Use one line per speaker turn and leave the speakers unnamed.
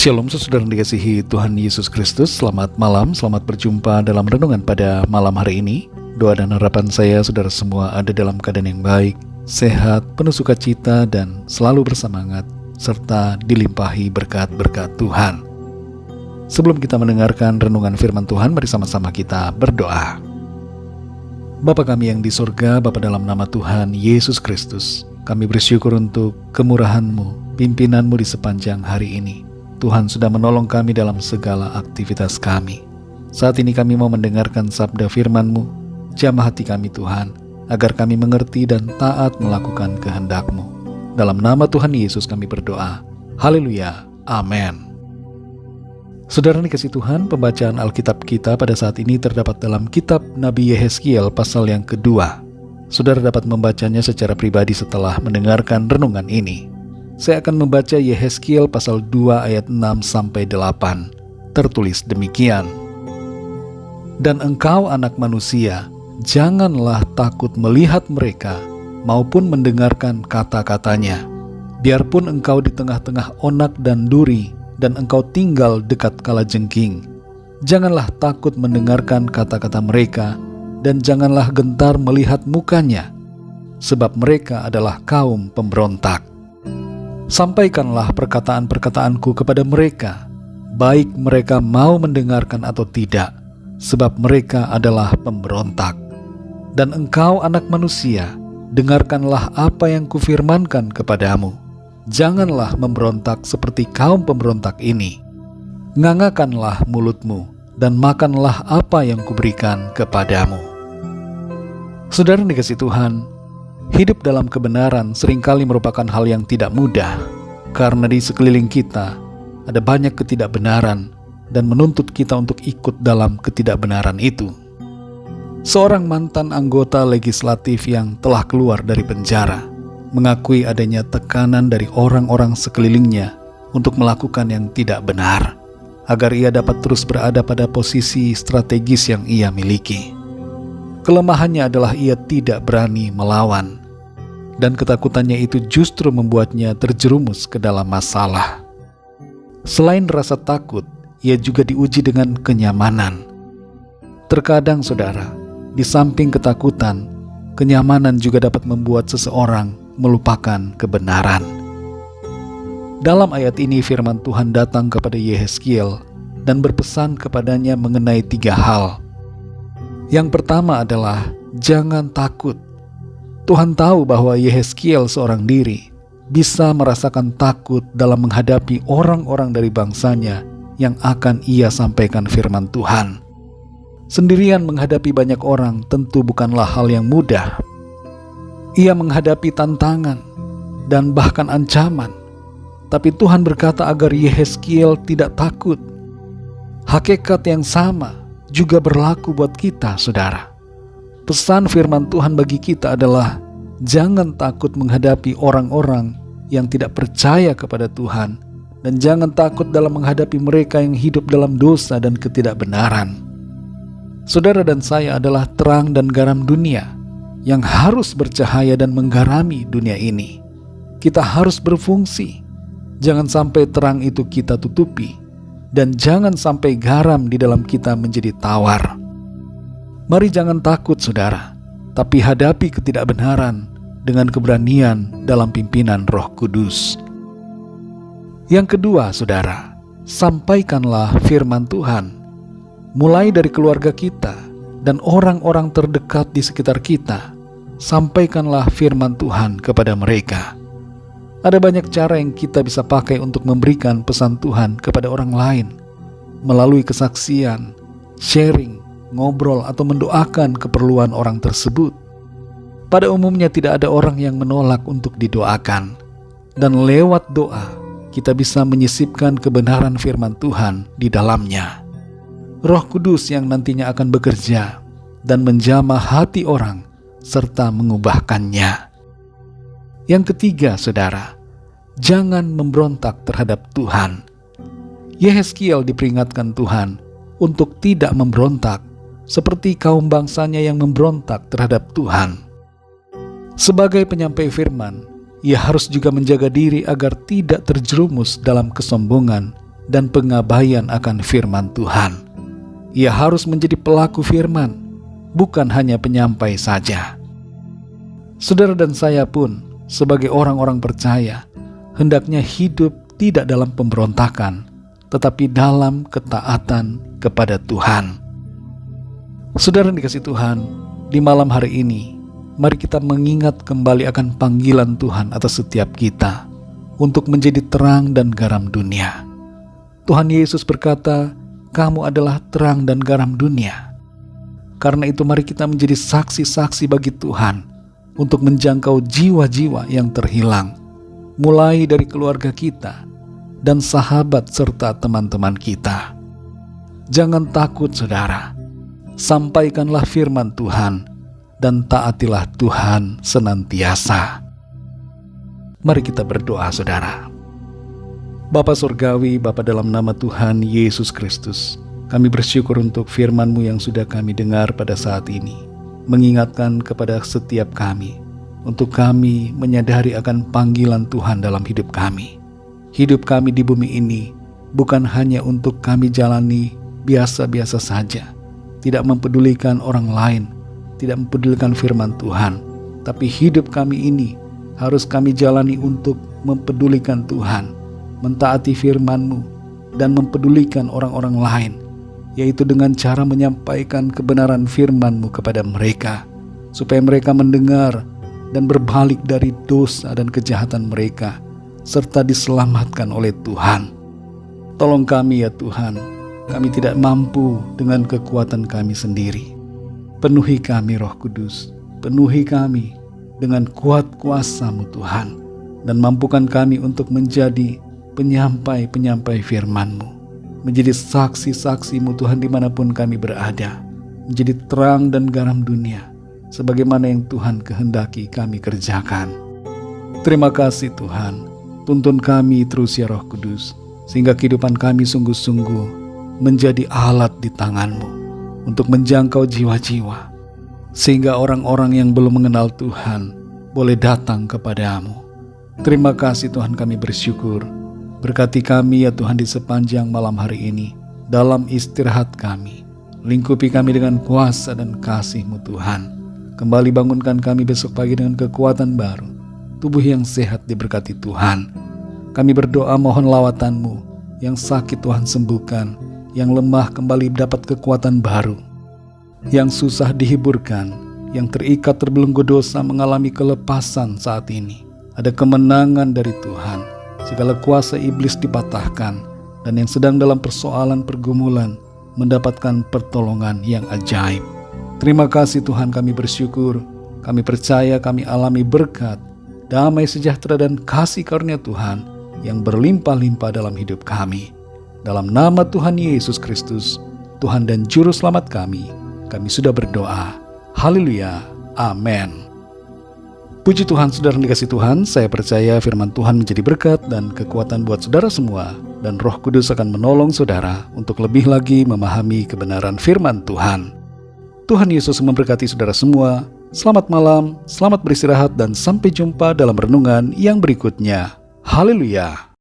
Shalom saudara yang dikasihi Tuhan Yesus Kristus. Selamat malam, selamat berjumpa dalam renungan pada malam hari ini. Doa dan harapan saya saudara semua ada dalam keadaan yang baik, sehat, penuh sukacita, dan selalu bersemangat, serta dilimpahi berkat-berkat Tuhan. Sebelum kita mendengarkan renungan firman Tuhan, mari sama-sama kita berdoa. Bapa kami yang di surga, Bapa dalam nama Tuhan Yesus Kristus, kami bersyukur untuk kemurahan-Mu, pimpinan-Mu di sepanjang hari ini. Tuhan sudah menolong kami dalam segala aktivitas kami. Saat ini kami mau mendengarkan sabda firman-Mu. Jamah hati kami Tuhan, agar kami mengerti dan taat melakukan kehendak-Mu. Dalam nama Tuhan Yesus kami berdoa. Haleluya. Amin. Saudara dikasihi Tuhan, pembacaan Alkitab kita pada saat ini terdapat dalam kitab Nabi Yehezkiel pasal yang kedua. Saudara dapat membacanya secara pribadi setelah mendengarkan renungan ini. Saya akan membaca Yehezkiel pasal 2 ayat 6-8. Tertulis demikian. Dan engkau anak manusia, janganlah takut melihat mereka maupun mendengarkan kata-katanya. Biarpun engkau di tengah-tengah onak dan duri, dan engkau tinggal dekat kalajengking. Janganlah takut mendengarkan kata-kata mereka, dan janganlah gentar melihat mukanya, sebab mereka adalah kaum pemberontak. Sampaikanlah perkataan-perkataanku kepada mereka, baik mereka mau mendengarkan atau tidak, sebab mereka adalah pemberontak. Dan engkau anak manusia, dengarkanlah apa yang kufirmankan kepadamu. Janganlah memberontak seperti kaum pemberontak ini. Ngangakanlah mulutmu, dan makanlah apa yang kuberikan kepadamu. Saudara dikasihi Tuhan, hidup dalam kebenaran seringkali merupakan hal yang tidak mudah, karena di sekeliling kita ada banyak ketidakbenaran dan menuntut kita untuk ikut dalam ketidakbenaran itu. Seorang mantan anggota legislatif yang telah keluar dari penjara mengakui adanya tekanan dari orang-orang sekelilingnya untuk melakukan yang tidak benar, agar ia dapat terus berada pada posisi strategis yang ia miliki. Kelemahannya adalah ia tidak berani melawan, dan ketakutannya itu justru membuatnya terjerumus ke dalam masalah. Selain rasa takut, ia juga diuji dengan kenyamanan. Terkadang saudara, di samping ketakutan, kenyamanan juga dapat membuat seseorang melupakan kebenaran. Dalam ayat ini firman Tuhan datang kepada Yehezkiel dan berpesan kepadanya mengenai 3 hal. Yang pertama adalah jangan takut. Tuhan tahu bahwa Yehezkiel seorang diri bisa merasakan takut dalam menghadapi orang-orang dari bangsanya yang akan ia sampaikan firman Tuhan. Sendirian menghadapi banyak orang tentu bukanlah hal yang mudah. Ia menghadapi tantangan dan bahkan ancaman. Tapi Tuhan berkata agar Yehezkiel tidak takut. Hakikat yang sama juga berlaku buat kita, saudara. Pesan firman Tuhan bagi kita adalah jangan takut menghadapi orang-orang yang tidak percaya kepada Tuhan, dan jangan takut dalam menghadapi mereka yang hidup dalam dosa dan ketidakbenaran. Saudara dan saya adalah terang dan garam dunia yang harus bercahaya dan menggarami dunia ini. Kita harus berfungsi. Jangan sampai terang itu kita tutupi, dan jangan sampai garam di dalam kita menjadi tawar. Mari jangan takut saudara, tapi hadapi ketidakbenaran dengan keberanian dalam pimpinan Roh Kudus. Yang kedua saudara, sampaikanlah firman Tuhan. Mulai dari keluarga kita dan orang-orang terdekat di sekitar kita, sampaikanlah firman Tuhan kepada mereka. Ada banyak cara yang kita bisa pakai untuk memberikan pesan Tuhan kepada orang lain, melalui kesaksian, sharing, ngobrol, atau mendoakan keperluan orang tersebut. Pada umumnya tidak ada orang yang menolak untuk didoakan, dan lewat doa kita bisa menyisipkan kebenaran firman Tuhan di dalamnya. Roh Kudus yang nantinya akan bekerja dan menjamah hati orang serta mengubahkannya. Yang ketiga saudara, jangan memberontak terhadap Tuhan. Yehezkiel diperingatkan Tuhan untuk tidak memberontak seperti kaum bangsanya yang memberontak terhadap Tuhan. Sebagai penyampai firman, ia harus juga menjaga diri agar tidak terjerumus dalam kesombongan dan pengabaian akan firman Tuhan. Ia harus menjadi pelaku firman, bukan hanya penyampai saja. Saudara dan saya pun, sebagai orang-orang percaya, hendaknya hidup tidak dalam pemberontakan, tetapi dalam ketaatan kepada Tuhan. Saudara dikasih Tuhan, di malam hari ini, mari kita mengingat kembali akan panggilan Tuhan atas setiap kita untuk menjadi terang dan garam dunia. Tuhan Yesus berkata, "Kamu adalah terang dan garam dunia." Karena itu mari kita menjadi saksi-saksi bagi Tuhan untuk menjangkau jiwa-jiwa yang terhilang, mulai dari keluarga kita dan sahabat serta teman-teman kita. Jangan takut saudara, sampaikanlah firman Tuhan dan taatilah Tuhan senantiasa. Mari kita berdoa saudara. Bapa Surgawi, Bapa dalam nama Tuhan Yesus Kristus, kami bersyukur untuk firman-Mu yang sudah kami dengar pada saat ini, mengingatkan kepada setiap kami, untuk kami menyadari akan panggilan Tuhan dalam hidup kami. Hidup kami di bumi ini bukan hanya untuk kami jalani biasa-biasa saja, tidak mempedulikan orang lain, tidak mempedulikan firman Tuhan, tapi hidup kami ini harus kami jalani untuk mempedulikan Tuhan, mentaati firman-Mu, dan mempedulikan orang-orang lain, yaitu dengan cara menyampaikan kebenaran firman-Mu kepada mereka, supaya mereka mendengar dan berbalik dari dosa dan kejahatan mereka, serta diselamatkan oleh Tuhan. Tolong kami ya Tuhan, kami tidak mampu dengan kekuatan kami sendiri. Penuhi kami Roh Kudus, penuhi kami dengan kuat kuasa-Mu Tuhan, dan mampukan kami untuk menjadi penyampai-penyampai firman-Mu, menjadi saksi-saksi-Mu Tuhan dimanapun kami berada, menjadi terang dan garam dunia, sebagaimana yang Tuhan kehendaki kami kerjakan. Terima kasih Tuhan, tuntun kami terus ya Roh Kudus, sehingga kehidupan kami sungguh-sungguh menjadi alat di tangan-Mu untuk menjangkau jiwa-jiwa, sehingga orang-orang yang belum mengenal Tuhan boleh datang kepadamu. Terima kasih Tuhan, kami bersyukur. Berkati kami ya Tuhan di sepanjang malam hari ini, dalam istirahat kami. Lingkupi kami dengan kuasa dan kasih-Mu Tuhan. Kembali bangunkan kami besok pagi dengan kekuatan baru, tubuh yang sehat diberkati Tuhan. Kami berdoa mohon lawatan-Mu, yang sakit Tuhan sembuhkan, yang lemah kembali dapat kekuatan baru, yang susah dihiburkan, yang terikat terbelenggu dosa mengalami kelepasan saat ini. Ada kemenangan dari Tuhan. Segala kuasa iblis dipatahkan, dan yang sedang dalam persoalan pergumulan mendapatkan pertolongan yang ajaib. Terima kasih Tuhan, kami bersyukur. Kami percaya kami alami berkat, damai sejahtera dan kasih karunia Tuhan yang berlimpah-limpah dalam hidup kami. Dalam nama Tuhan Yesus Kristus, Tuhan dan Juru Selamat kami sudah berdoa. Haleluya. Amin. Puji Tuhan, saudara dikasih Tuhan, saya percaya firman Tuhan menjadi berkat dan kekuatan buat saudara semua, dan Roh Kudus akan menolong saudara untuk lebih lagi memahami kebenaran firman Tuhan. Tuhan Yesus memberkati saudara semua. Selamat malam, selamat beristirahat, dan sampai jumpa dalam renungan yang berikutnya. Haleluya.